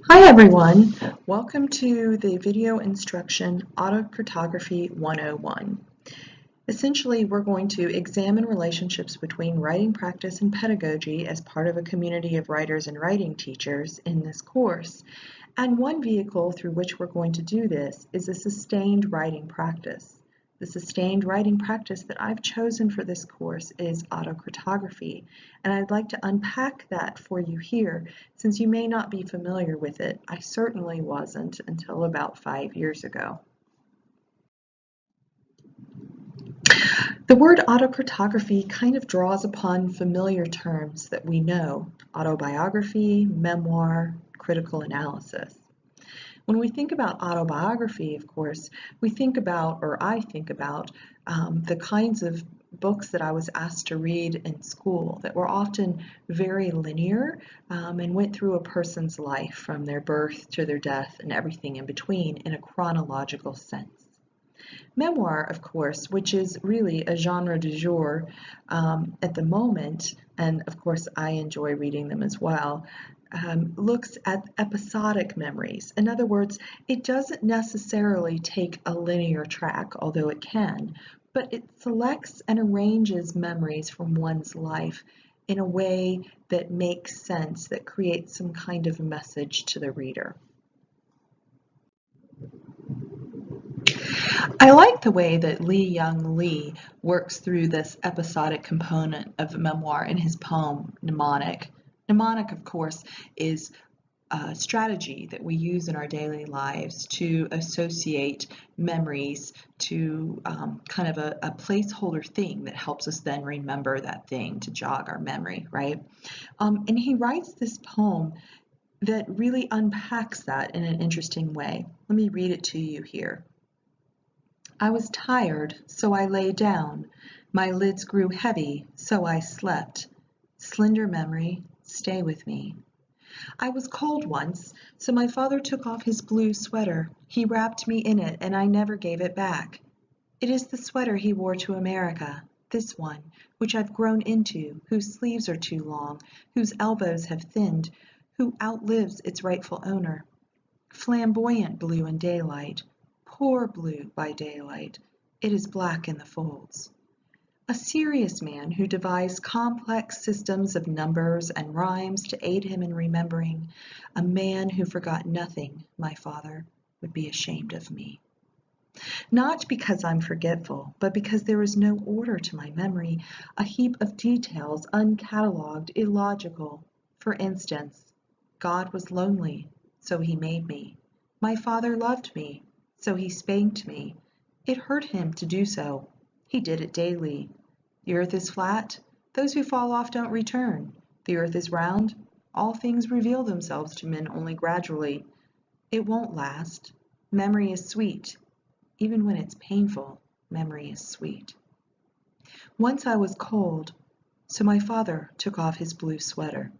Hi everyone, welcome to the video instruction Autocritography 101. Essentially, we're going to examine relationships between writing practice and pedagogy as part of a community of writers and writing teachers in this course. And one vehicle through which we're going to do this is a sustained writing practice. The sustained writing practice that I've chosen for this course is autocritography, and I'd like to unpack that for you here since you may not be familiar with it. I certainly wasn't until about 5 years ago. The word autocritography kind of draws upon familiar terms that we know: autobiography, memoir, critical analysis. When we think about autobiography, of course, we think about, or I think about, the kinds of books that I was asked to read in school that were often very linear and went through a person's life from their birth to their death and everything in between in a chronological sense. Memoir, of course, which is really a genre du jour at the moment, and of course I enjoy reading them as well, looks at episodic memories. In other words, it doesn't necessarily take a linear track, although it can, but it selects and arranges memories from one's life in a way that makes sense, that creates some kind of message to the reader. I like the way that Young Lee works through this episodic component of the memoir in his poem, Mnemonic. Mnemonic, of course, is a strategy that we use in our daily lives to associate memories to kind of a placeholder thing that helps us then remember that thing, to jog our memory, right? And he writes this poem that really unpacks that in an interesting way. Let me read it to you here. I was tired, so I lay down. My lids grew heavy, so I slept. Slender memory, stay with me. I was cold once, so my father took off his blue sweater. He wrapped me in it, and I never gave it back. It is the sweater he wore to America, this one, which I've grown into, whose sleeves are too long, whose elbows have thinned, who outlives its rightful owner. Flamboyant blue in daylight, poor blue by daylight, it is black in the folds. A serious man who devised complex systems of numbers and rhymes to aid him in remembering, a man who forgot nothing, my father, would be ashamed of me. Not because I'm forgetful, but because there is no order to my memory, a heap of details, uncatalogued, illogical. For instance, God was lonely, so he made me. My father loved me, so he spanked me. It hurt him to do so. He did it daily. The earth is flat. Those who fall off don't return. The earth is round. All things reveal themselves to men only gradually. It won't last. Memory is sweet. Even when it's painful, memory is sweet. Once I was cold, so my father took off his blue sweater.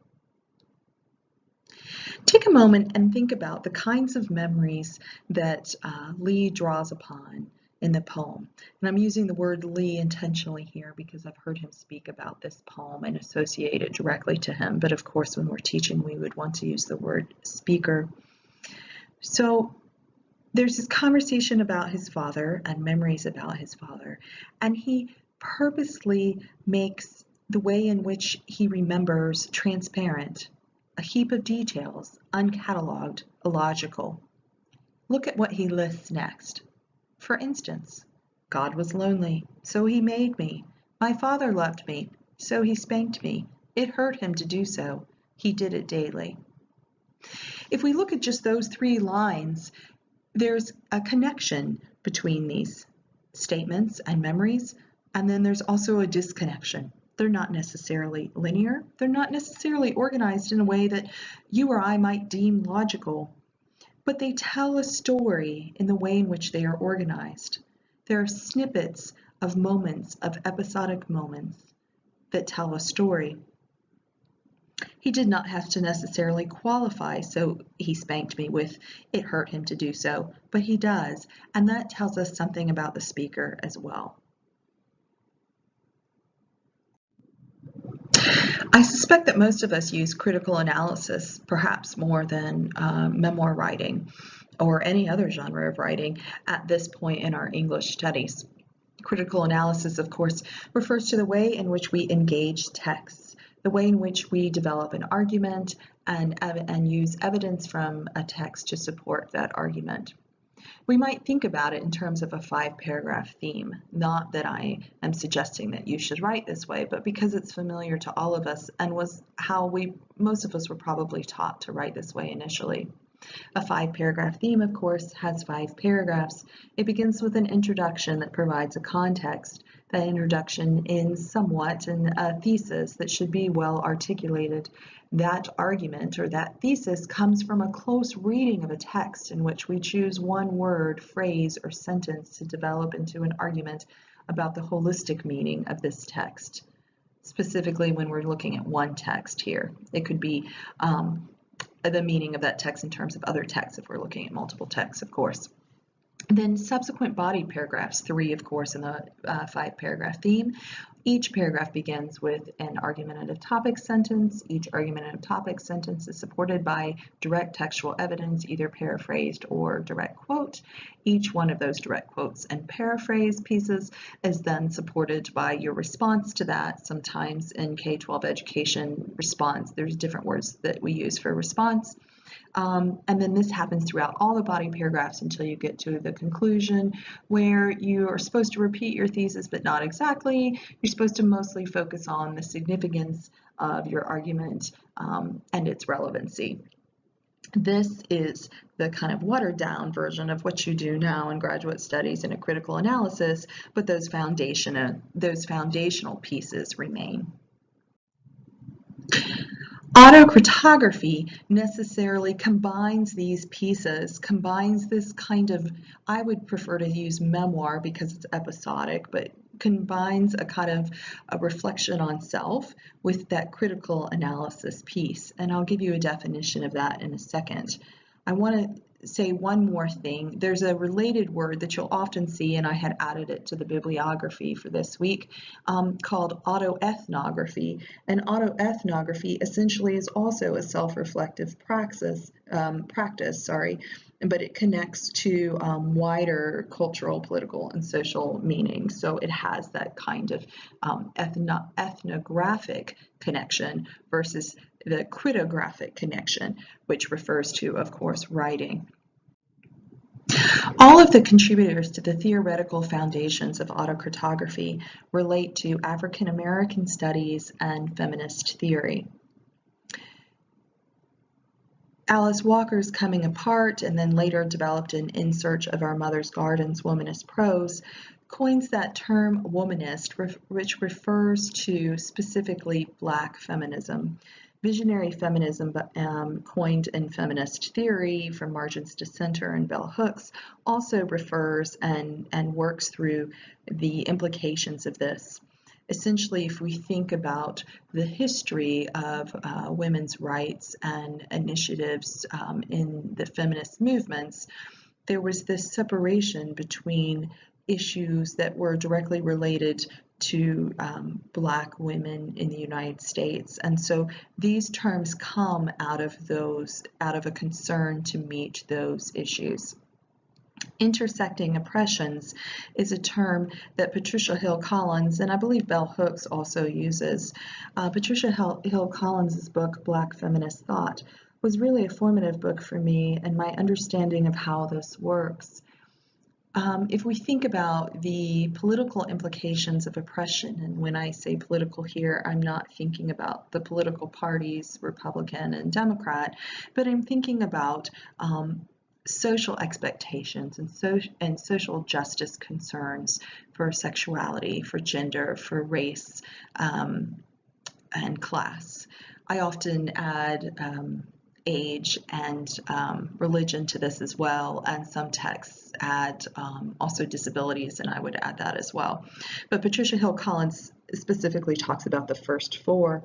Take a moment and think about the kinds of memories that Lee draws upon in the poem. And I'm using the word Lee intentionally here because I've heard him speak about this poem and associate it directly to him. But of course, when we're teaching, we would want to use the word speaker. So there's this conversation about his father and memories about his father, and he purposely makes the way in which he remembers transparent. A heap of details, uncatalogued, illogical. Look at what he lists next. For instance, God was lonely, so he made me. My father loved me, so he spanked me. It hurt him to do so. He did it daily. If we look at just those 3 lines, there's a connection between these statements and memories, and then there's also a disconnection. They're not necessarily linear. They're not necessarily organized in a way that you or I might deem logical, but they tell a story in the way in which they are organized. There are snippets of moments, of episodic moments, that tell a story. He did not have to necessarily qualify, so he spanked me with, it hurt him to do so, but he does, and that tells us something about the speaker as well. I suspect that most of us use critical analysis perhaps more than memoir writing or any other genre of writing at this point in our English studies. Critical analysis, of course, refers to the way in which we engage texts, the way in which we develop an argument and use evidence from a text to support that argument. We might think about it in terms of a 5-paragraph theme. Not that I am suggesting that you should write this way, but because it's familiar to all of us and was how most of us were probably taught to write this way initially. A 5-paragraph theme, of course, has 5 paragraphs. It begins with an introduction that provides a context. That introduction ends somewhat in a thesis that should be well articulated. That argument or that thesis comes from a close reading of a text in which we choose one word, phrase, or sentence to develop into an argument about the holistic meaning of this text. Specifically, when we're looking at one text here, it could be the meaning of that text in terms of other texts if we're looking at multiple texts, of course. Then subsequent body paragraphs, 3 of course in the 5-paragraph theme. Each paragraph begins with an argumentative topic sentence. Each argumentative topic sentence is supported by direct textual evidence, either paraphrased or direct quote. Each one of those direct quotes and paraphrase pieces is then supported by your response to that. Sometimes in K-12 education response, there's different words that we use for response. And then this happens throughout all the body paragraphs until you get to the conclusion where you are supposed to repeat your thesis, but not exactly. You're supposed to mostly focus on the significance of your argument and its relevancy. This is the kind of watered down version of what you do now in graduate studies in a critical analysis, but those foundational pieces remain. Autocritography necessarily combines these pieces, combines this kind of, I would prefer to use memoir because it's episodic, but combines a kind of a reflection on self with that critical analysis piece. And I'll give you a definition of that in a second. I want to say one more thing. There's a related word that you'll often see, and I had added it to the bibliography for this week, called autoethnography. And autoethnography essentially is also a self-reflective practice, but it connects to wider cultural, political, and social meaning. So it has that kind of ethnographic connection versus the critographic connection, which refers to, of course, writing. All of the contributors to the theoretical foundations of autocritography relate to African American studies and feminist theory. Alice Walker's Coming Apart, and then later developed in Search of Our Mother's Gardens, Womanist Prose, coins that term womanist, which refers to specifically Black feminism. Visionary feminism, coined in feminist theory from Margins to Center and Bell Hooks, also refers and works through the implications of this. Essentially, if we think about the history of women's rights and initiatives in the feminist movements, there was this separation between issues that were directly related to Black women in the United States. And so these terms come out of a concern to meet those issues. Intersecting oppressions is a term that Patricia Hill Collins, and I believe Bell Hooks also uses. Patricia Hill Collins' book, Black Feminist Thought, was really a formative book for me and my understanding of how this works. If we think about the political implications of oppression, and when I say political here, I'm not thinking about the political parties, Republican and Democrat, but I'm thinking about social expectations and social justice concerns for sexuality, for gender, for race, and class. I often add age and religion to this as well, and some texts add also disabilities, and I would add that as well. But Patricia Hill Collins specifically talks about the first 4,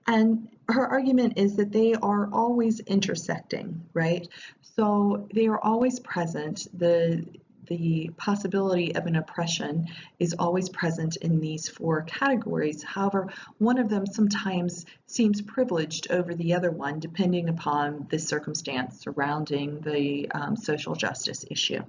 and her argument is that they are always intersecting, right? So they are always present. the possibility of an oppression is always present in these four categories. However, one of them sometimes seems privileged over the other one, depending upon the circumstance surrounding the social justice issue.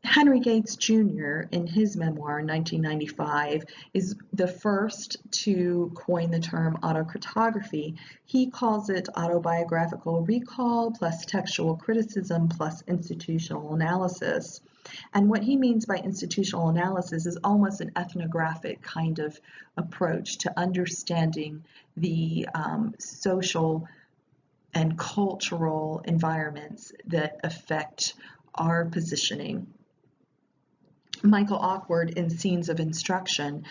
Henry Gates Jr., in his memoir in 1995, is the first to coin the term autocritography. He calls it autobiographical recall plus textual criticism plus institutional analysis. And what he means by institutional analysis is almost an ethnographic kind of approach to understanding the social and cultural environments that affect our positioning. Michael Awkward, in Scenes of Instruction,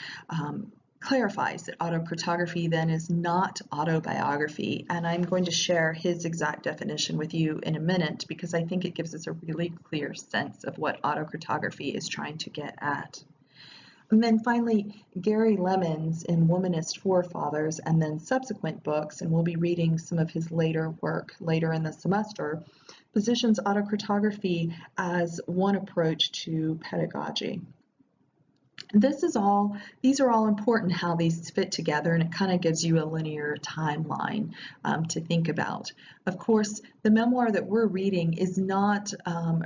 clarifies that autocritography then is not autobiography, and I'm going to share his exact definition with you in a minute because I think it gives us a really clear sense of what autocritography is trying to get at. And then finally, Gary Lemons in Womanist Forefathers and then subsequent books, and we'll be reading some of his later work later in the semester, positions autocritography as one approach to pedagogy. These are all important how these fit together, and it kind of gives you a linear timeline to think about. Of course, the memoir that we're reading is not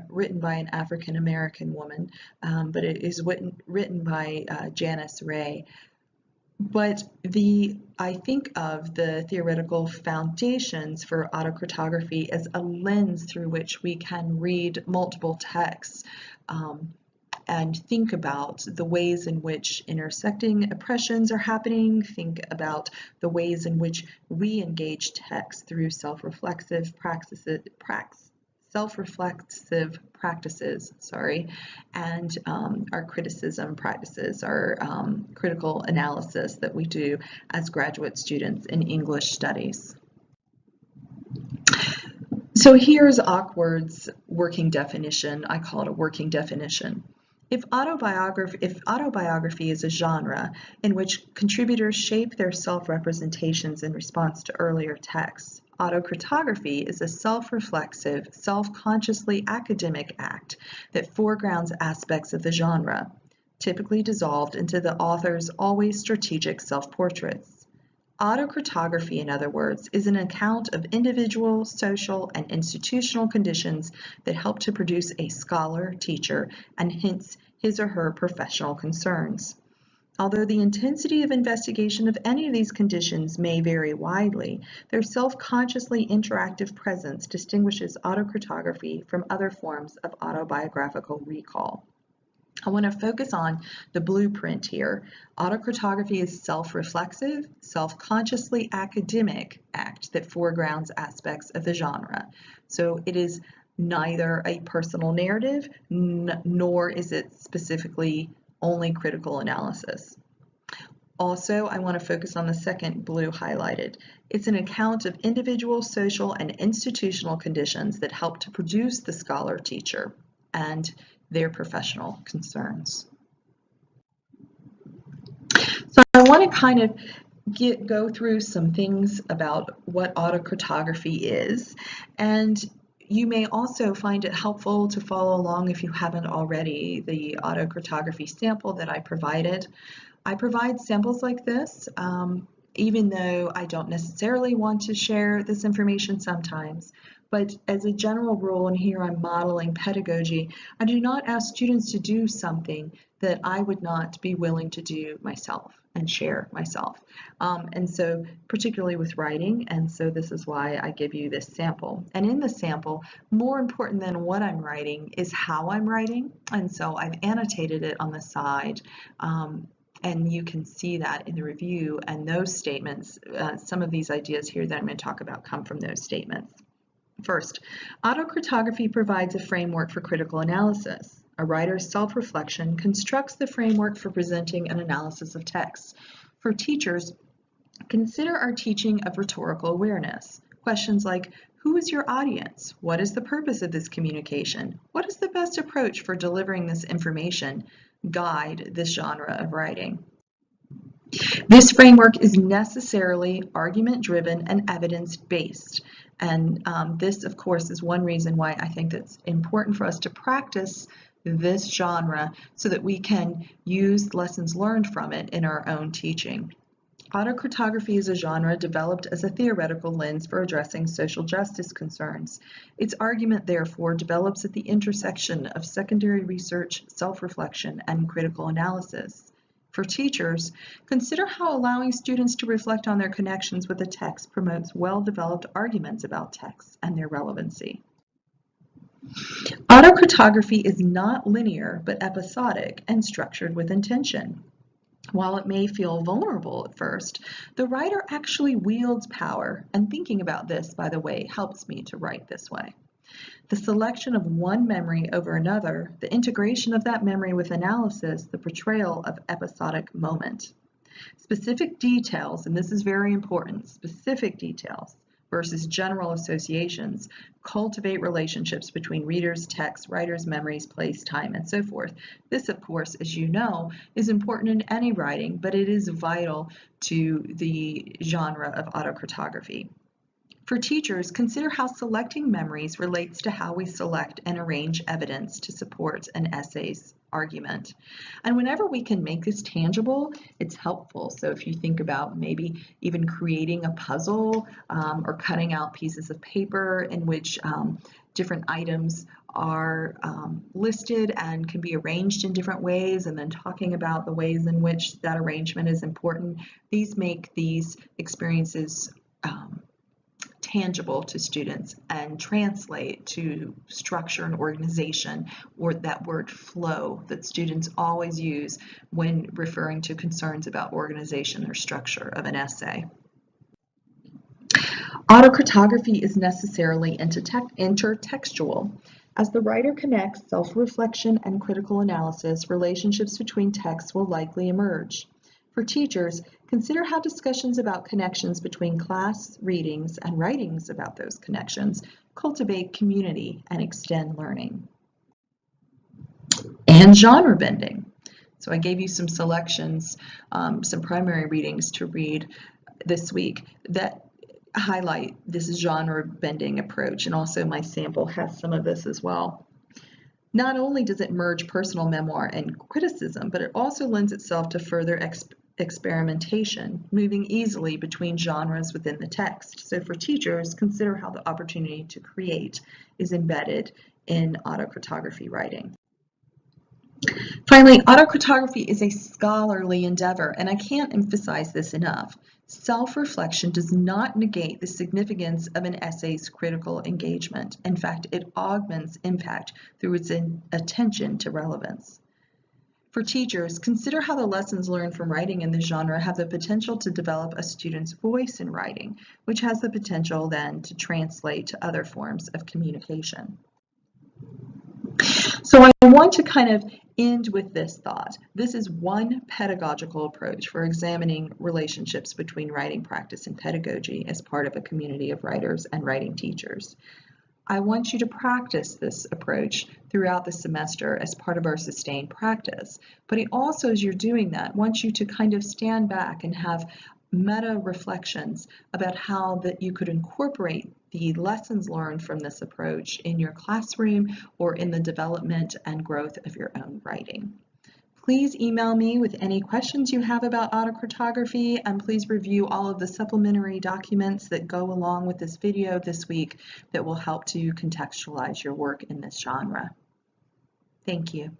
written by an African American woman, but it is written by Janice Ray. But I think of the theoretical foundations for autocritography as a lens through which we can read multiple texts and think about the ways in which intersecting oppressions are happening, think about the ways in which we engage text through self-reflexive practices, and our criticism practices, our critical analysis that we do as graduate students in English studies. So here's Awkward's working definition. I call it a working definition. If autobiography is a genre in which contributors shape their self-representations in response to earlier texts, autocritography is a self-reflexive, self-consciously academic act that foregrounds aspects of the genre, typically dissolved into the author's always strategic self-portraits. Autocritography, in other words, is an account of individual, social, and institutional conditions that help to produce a scholar, teacher, and hence his or her professional concerns. Although the intensity of investigation of any of these conditions may vary widely, their self-consciously interactive presence distinguishes autocritography from other forms of autobiographical recall. I want to focus on the blueprint here. Autocritography is self-reflexive, self-consciously academic act that foregrounds aspects of the genre. So it is neither a personal narrative, nor is it specifically only critical analysis. Also, I want to focus on the second blue highlighted. It's an account of individual, social, and institutional conditions that help to produce the scholar teacher and their professional concerns. So I want to kind of go through some things about what autocritography is, and you may also find it helpful to follow along if you haven't already the autocritography sample that I provided. I provide samples like this, even though I don't necessarily want to share this information sometimes. But as a general rule, and here I'm modeling pedagogy, I do not ask students to do something that I would not be willing to do myself and share myself. And so particularly with writing, and so this is why I give you this sample. And in the sample, more important than what I'm writing is how I'm writing, and so I've annotated it on the side. And you can see that in the review, and those statements, some of these ideas here that I'm going to talk about come from those statements. First, autocritography provides a framework for critical analysis. A writer's self-reflection constructs the framework for presenting an analysis of text. For teachers, consider our teaching of rhetorical awareness. Questions like, who is your audience? What is the purpose of this communication? What is the best approach for delivering this information? Guide this genre of writing. This framework is necessarily argument-driven and evidence-based. And this, of course, is one reason why I think it's important for us to practice this genre so that we can use lessons learned from it in our own teaching. Autocritography is a genre developed as a theoretical lens for addressing social justice concerns. Its argument, therefore, develops at the intersection of secondary research, self-reflection, and critical analysis. For teachers, consider how allowing students to reflect on their connections with the text promotes well-developed arguments about texts and their relevancy. Autocritography is not linear, but episodic and structured with intention. While it may feel vulnerable at first, the writer actually wields power, and thinking about this, by the way, helps me to write this way. The selection of one memory over another, the integration of that memory with analysis, the portrayal of episodic moment. Specific details, and this is very important, specific details versus general associations cultivate relationships between readers, text, writers, memories, place, time, and so forth. This, of course, as you know, is important in any writing, but it is vital to the genre of autocritography. For teachers, consider how selecting memories relates to how we select and arrange evidence to support an essay's argument. And whenever we can make this tangible, it's helpful. So if you think about maybe even creating a puzzle or cutting out pieces of paper in which different items are listed and can be arranged in different ways, and then talking about the ways in which that arrangement is important, these make these experiences tangible to students and translate to structure and organization, or that word flow that students always use when referring to concerns about organization or structure of an essay. Autocritography is necessarily intertextual. As the writer connects self-reflection and critical analysis, relationships between texts will likely emerge. For teachers, consider how discussions about connections between class readings and writings about those connections cultivate community and extend learning. And genre bending. So I gave you some selections, some primary readings to read this week that highlight this genre bending approach, and also my sample has some of this as well. Not only does it merge personal memoir and criticism, but it also lends itself to further experimentation, moving easily between genres within the text. So for teachers, consider how the opportunity to create is embedded in autocritography writing. Finally, autocritography is a scholarly endeavor, and I can't emphasize this enough. Self-reflection does not negate the significance of an essay's critical engagement. In fact, it augments impact through its attention to relevance. For teachers, consider how the lessons learned from writing in this genre have the potential to develop a student's voice in writing, which has the potential then to translate to other forms of communication. So I want to kind of end with this thought. This is one pedagogical approach for examining relationships between writing practice and pedagogy as part of a community of writers and writing teachers. I want you to practice this approach throughout the semester as part of our sustained practice. But also, as you're doing that, want you to kind of stand back and have meta reflections about how that you could incorporate the lessons learned from this approach in your classroom or in the development and growth of your own writing. Please email me with any questions you have about autocritography, and please review all of the supplementary documents that go along with this video this week that will help to contextualize your work in this genre. Thank you.